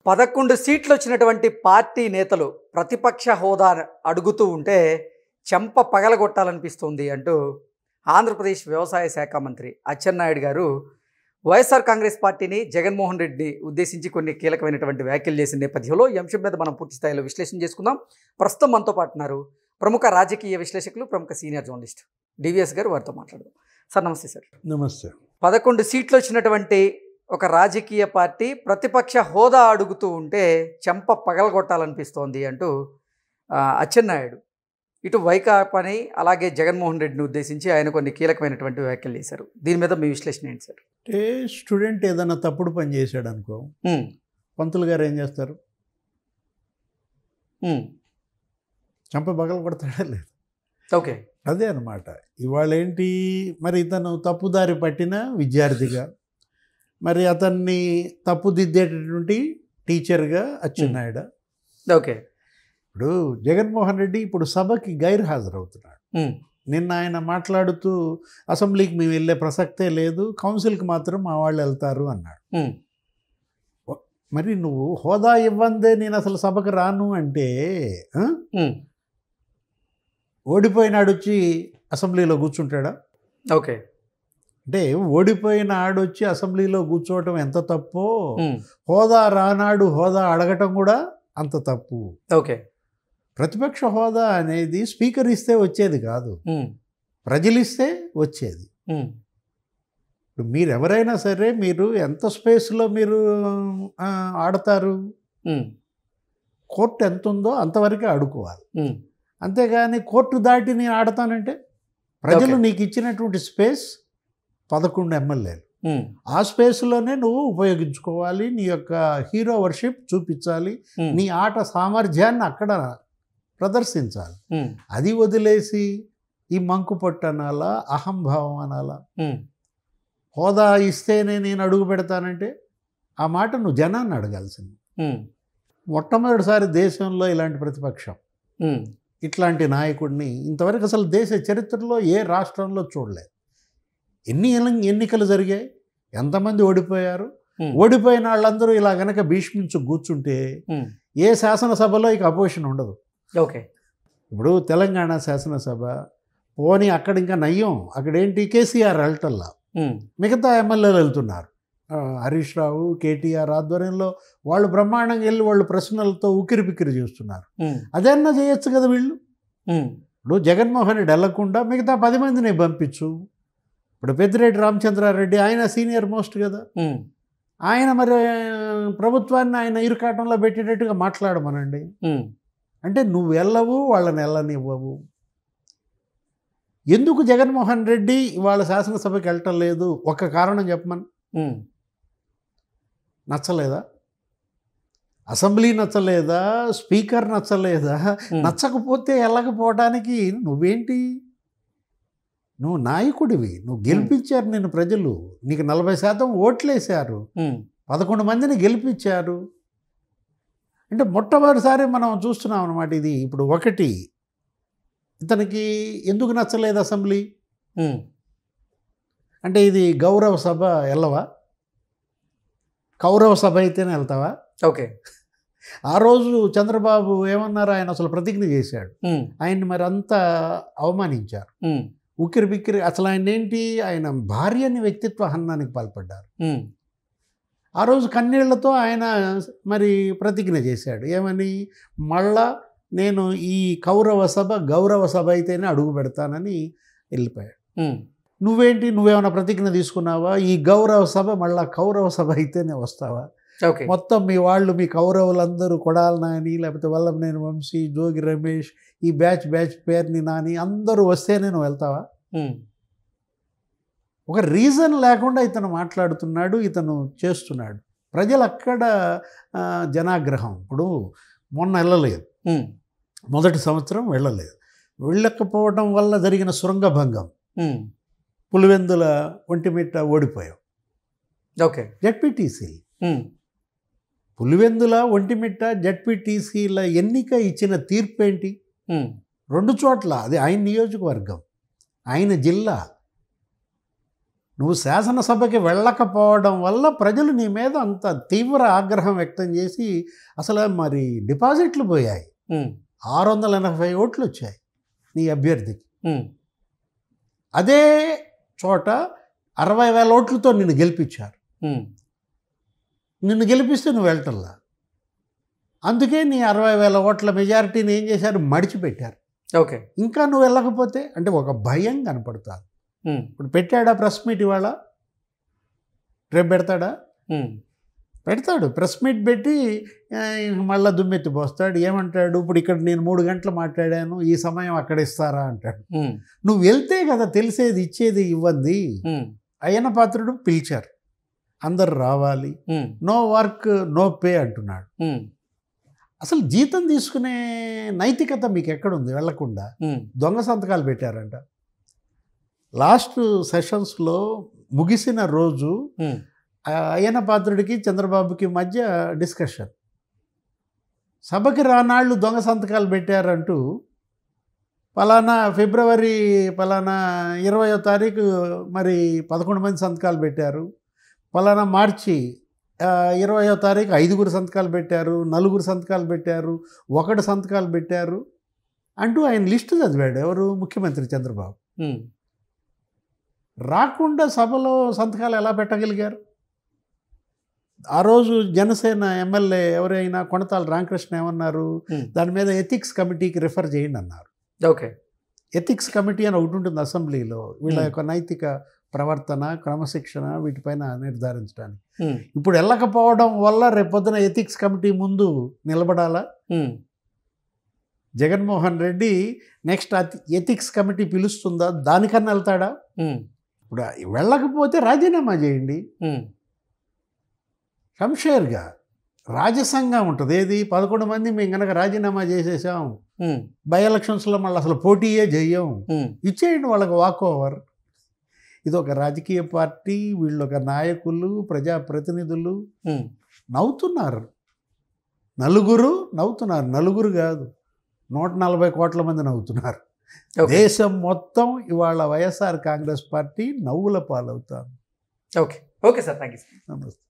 11 సీట్లు వచ్చినటువంటి పార్టీ నేతలు ప్రతిపక్ష హోదా అడుగుతూ ఉంటే చెంప పగలగొట్టాలనిపిస్తుంది అంటూ ఆంధ్రప్రదేశ్ వ్యవసాయ శాఖ మంత్రి అచ్చెన్నాయుడు గారు వైఎస్ఆర్ కాంగ్రెస్ పార్టీని జగన్మోహన్ రెడ్డి ఉద్దేశించి కొన్ని కీలకమైనటువంటి వ్యాఖ్యలు చేసిన నేపథ్యంలో ఈ అంశం మీద మనం పూర్తి స్థాయిలో విశ్లేషణ చేసుకుందాం. ప్రస్తుతం మనతో పాటు ఉన్నారు ప్రముఖ రాజకీయ విశ్లేషకులు, ప్రముఖ సీనియర్ జర్నలిస్ట్ డివిఎస్ గారు. వారితో మాట్లాడదాం. సార్ నమస్తే. సార్ నమస్తే. 11 సీట్లు వచ్చినటువంటి ఒక రాజకీయ పార్టీ ప్రతిపక్ష హోదా అడుగుతూ ఉంటే చెంప పగలగొట్టాలనిపిస్తోంది అంటూ అచ్చెన్నాయుడు ఇటు వైకాపాని అలాగే జగన్మోహన్ రెడ్డిని ఉద్దేశించి ఆయన కొన్ని కీలకమైనటువంటి వ్యాఖ్యలు చేశారు. దీని మీద మీ విశ్లేషణ ఏంటి సార్? అంటే స్టూడెంట్ ఏదైనా తప్పుడు పని చేశాడు అనుకో, పంతులు గారు ఏం చేస్తారు? చెంప పగల కొడతాడా? లేదు. ఓకే, అదే అనమాట. ఇవాళ ఏంటి మరి, ఇతను తప్పుదారి పట్టిన విద్యార్థిగా, మరి అతన్ని తప్పుదిద్దేటటువంటి టీచర్గా అచ్చెన్నాయుడు. ఓకే. ఇప్పుడు జగన్మోహన్ రెడ్డి ఇప్పుడు సభకి గైర్హాజరవుతున్నాడు. నిన్న ఆయన మాట్లాడుతూ అసెంబ్లీకి మేము వెళ్ళే ప్రసక్తే లేదు, కౌన్సిల్కి మాత్రం మా వాళ్ళు వెళ్తారు అన్నాడు. మరి నువ్వు హోదా ఇవ్వందే నేను అసలు సభకు రాను అంటే ఓడిపోయినాడు వచ్చి అసెంబ్లీలో కూర్చుంటాడా? ఓకే. అంటే ఓడిపోయిన ఆడొచ్చి అసెంబ్లీలో కూర్చోవటం ఎంత తప్పో, హోదా రానాడు హోదా అడగటం కూడా అంత తప్పు. ఓకే. ప్రతిపక్ష హోదా అనేది స్పీకర్ ఇస్తే వచ్చేది కాదు, ప్రజలు ఇస్తే వచ్చేది. ఇప్పుడు మీరు ఎవరైనా సరే, మీరు ఎంత స్పేస్లో మీరు ఆడతారు, కోర్టు ఎంత ఉందో అంతవరకే ఆడుకోవాలి. అంతేగాని కోర్టు దాటి నేను ఆడతానంటే, ప్రజలు నీకు ఇచ్చినటువంటి స్పేస్ 11 ఎమ్మెల్యేలు, ఆ స్పేస్లోనే నువ్వు ఉపయోగించుకోవాలి, నీ యొక్క హీరో వర్షిప్ చూపించాలి, నీ ఆట సామర్థ్యాన్ని అక్కడ ప్రదర్శించాలి. అది వదిలేసి ఈ మంకు పట్టు అనాలా, అహంభావం అనాలా, హోదా ఇస్తేనే నేను అడుగు పెడతానంటే ఆ మాట నువ్వు జనాన్ని అడగాల్సింది. మొట్టమొదటిసారి దేశంలో ఇలాంటి ప్రతిపక్షం, ఇట్లాంటి నాయకుడిని ఇంతవరకు అసలు దేశ చరిత్రలో ఏ రాష్ట్రంలో చూడలేదు. ఎన్ని ఎన్నికలు జరిగాయి, ఎంతమంది ఓడిపోయారు, ఓడిపోయిన వాళ్ళందరూ ఇలా గనక భీష్మించు కూర్చుంటే ఏ శాసనసభలో ఇక అపోజిషన్ ఉండదు. ఓకే. ఇప్పుడు తెలంగాణ శాసనసభ పోనీ అక్కడ ఇంకా నయ్యం, అక్కడేంటి కేసీఆర్ వెళ్ళటల్లా, మిగతా ఎమ్మెల్యేలు వెళ్తున్నారు. హరీష్ రావు, కేటీఆర్ ఆధ్వర్యంలో వాళ్ళు బ్రహ్మాండంగా వెళ్ళి వాళ్ళు ప్రశ్నలతో ఉక్కిరి పిక్కిరి చేస్తున్నారు. అదన్నా చేయొచ్చు కదా వీళ్ళు. ఇప్పుడు జగన్మోహన్ రెడ్డి వెళ్లకుండా మిగతా 10 మందిని పంపించు. ఇప్పుడు పెద్దిరెడ్డి రామచంద్రారెడ్డి ఆయన సీనియర్ మోస్ట్ కదా, ఆయన మరి ప్రభుత్వాన్ని ఆయన ఇరుకాటంలో పెట్టేటట్టుగా మాట్లాడమనండి. అంటే నువ్వు వెళ్ళవు, వాళ్ళని వెళ్ళనివ్వవు. ఎందుకు జగన్మోహన్ రెడ్డి ఇవాళ శాసనసభకి వెళ్ళటం లేదు? ఒక కారణం చెప్పమని. నచ్చలేదా? అసెంబ్లీ నచ్చలేదా? స్పీకర్ నచ్చలేదా? నచ్చకపోతే వెళ్ళకపోవడానికి నువ్వేంటి? నువ్వు నాయకుడివి, నువ్వు గెలిపించారు నిన్ను ప్రజలు, నీకు 40% ఓట్లేశారు, 11 మందిని గెలిపించారు. అంటే మొట్టమొదటిసారి మనం చూస్తున్నాం అన్నమాట ఇది. ఇప్పుడు ఒకటి, ఇతనికి ఎందుకు నచ్చలేదు అసెంబ్లీ అంటే, ఇది గౌరవ సభ వెళ్ళవా? కౌరవ సభ అయితేనే వెళ్తావా? ఓకే. ఆ రోజు చంద్రబాబు ఏమన్నారు, ఆయన అసలు ప్రతిజ్ఞ చేశాడు, ఆయన్ని మరి అంతా అవమానించారు, ఉక్కిరి బిక్కిరి. అసలు ఆయన ఏంటి, ఆయన భార్యని వ్యక్తిత్వ హననానికి పాల్పడ్డారు. ఆ రోజు కన్నీళ్లతో ఆయన మరి ప్రతిజ్ఞ చేశాడు, ఏమని, మళ్ళా నేను ఈ కౌరవ సభ గౌరవ సభ అయితేనే అడుగు పెడతానని వెళ్ళిపోయాడు. నువ్వేంటి, నువ్వేమైనా ప్రతిజ్ఞ తీసుకున్నావా? ఈ గౌరవ సభ మళ్ళా కౌరవ సభ అయితేనే వస్తావా? మొత్తం మీ వాళ్ళు, మీ కౌరవులందరూ కొడాలి నాని, లేకపోతే వల్లభనేని వంశీ, జోగి రమేష్, ఈ బ్యాచ్ పేరుని నాని అందరూ వస్తేనే నువ్వు వెళ్తావా? ఒక రీజన్ లేకుండా ఇతను మాట్లాడుతున్నాడు, ఇతను చేస్తున్నాడు. ప్రజలు అక్కడ జనాగ్రహం. ఇప్పుడు మొన్న వెళ్ళలేదు, మొదటి సంవత్సరం వెళ్ళలేదు, వెళ్ళకపోవడం వల్ల జరిగిన శృంగభంగం, పులివెందుల ఒంటిమిట్ట ఓడిపోయాం. ఓకే. జెడ్పీటీసీ, పులివెందుల ఒంటిమిట్ట జెడ్పీటీసీల ఎన్నిక ఇచ్చిన తీర్పు ఏంటి? 2 చోట్ల, అది ఆయన నియోజకవర్గం, ఆయన జిల్లా. నువ్వు శాసనసభకి వెళ్ళకపోవడం వల్ల ప్రజలు నీ మీద అంత తీవ్ర ఆగ్రహం వ్యక్తం చేసి అసలు మరి డిపాజిట్లు పోయాయి. 680 ఓట్లు వచ్చాయి నీ అభ్యర్థికి. అదే చోట 60,000 ఓట్లతో నిన్ను గెలిపించారు. నిన్ను గెలిపిస్తే నువ్వు వెళ్ళటల్లా. అందుకే నీ 60,000 ఓట్ల మెజారిటీని ఏం చేశారు, మడిచిపెట్టారు. ఓకే, ఇంకా నువ్వు వెళ్ళకపోతే అంటే ఒక భయం కనపడుతుంది. ఇప్పుడు పెట్టాడా ప్రెస్ మీట్ ఇవాళ? రేపు పెడతాడా? పెడతాడు. ప్రెస్ మీట్ పెట్టి మళ్ళీ దుమ్మెత్తి పోస్తాడు. ఏమంటాడు, ఇప్పుడు ఇక్కడ నేను 3 గంటలు మాట్లాడాను, ఈ సమయం అక్కడ ఇస్తారా అంటాడు. నువ్వు వెళ్తే కదా తెలిసేది, ఇచ్చేది ఇవ్వండి. అయ్యన్న పాత్రుడు పిలిచారు, అందరు రావాలి, నో వర్క్ నో పే అంటున్నాడు. అసలు జీతం తీసుకునే నైతికత మీకు ఎక్కడుంది? వెళ్లకుండా దొంగ సంతకాలు పెట్టారంట. లాస్ట్ సెషన్స్లో ముగిసిన రోజు అయ్యన్న పాత్రుడికి చంద్రబాబుకి మధ్య డిస్కషన్. సభకి రానాళ్ళు దొంగ సంతకాలు పెట్టారంటూ పలానా ఫిబ్రవరి పలానా 20వ తారీఖు మరి 11 మంది సంతకాలు పెట్టారు, పలానా మార్చి 20వ తారీఖు 5 సంతకాలు పెట్టారు, 4 సంతకాలు పెట్టారు, 1 సంతకాలు పెట్టారు అంటూ ఆయన లిస్టు చదివాడు. ఎవరు? ముఖ్యమంత్రి చంద్రబాబు. రాకుండా సభలో సంతకాలు ఎలా పెట్టగలిగారు? ఆ రోజు జనసేన ఎమ్మెల్యే ఎవరైనా కొణతాల రామకృష్ణ ఏమన్నారు, దాని మీద ఎథిక్స్ కమిటీకి రిఫర్ చేయండి అన్నారు. ఓకే, ఎథిక్స్ కమిటీ అని ఒకటి ఉంటుంది అసెంబ్లీలో, వీళ్ళ యొక్క నైతిక ప్రవర్తన, క్రమశిక్షణ వీటిపైన నిర్ధారించడానికి. ఇప్పుడు వెళ్ళకపోవడం వల్ల రేపొద్దున ఎథిక్స్ కమిటీ ముందు నిలబడాలా? Jaganmohan Reddy next ethics committee పిలుస్తుందా, దానికన్నా వెళ్తాడా? ఇప్పుడు వెళ్ళకపోతే రాజీనామా చేయండి. షంషేర్గా రాజసంగా ఉంటుంది. ఏది 11 మంది మేము కనుక రాజీనామా చేసేసాం, బై ఎలక్షన్స్లో మళ్ళీ అసలు పోటీయే చెయ్యం, ఇచ్చేయండి వాళ్ళకి వాక్ ఓవర్. ఇది ఒక రాజకీయ పార్టీ, వీళ్ళొక నాయకులు, ప్రజాప్రతినిధులు నవ్వుతున్నారు. నలుగురు కాదు, 140 కోట్ల మంది నవ్వుతున్నారు. దేశం మొత్తం ఇవాళ వైఎస్ఆర్ కాంగ్రెస్ పార్టీ నవ్వుల పాలవుతారు. Okay, okay sir, thank you. నమస్తే.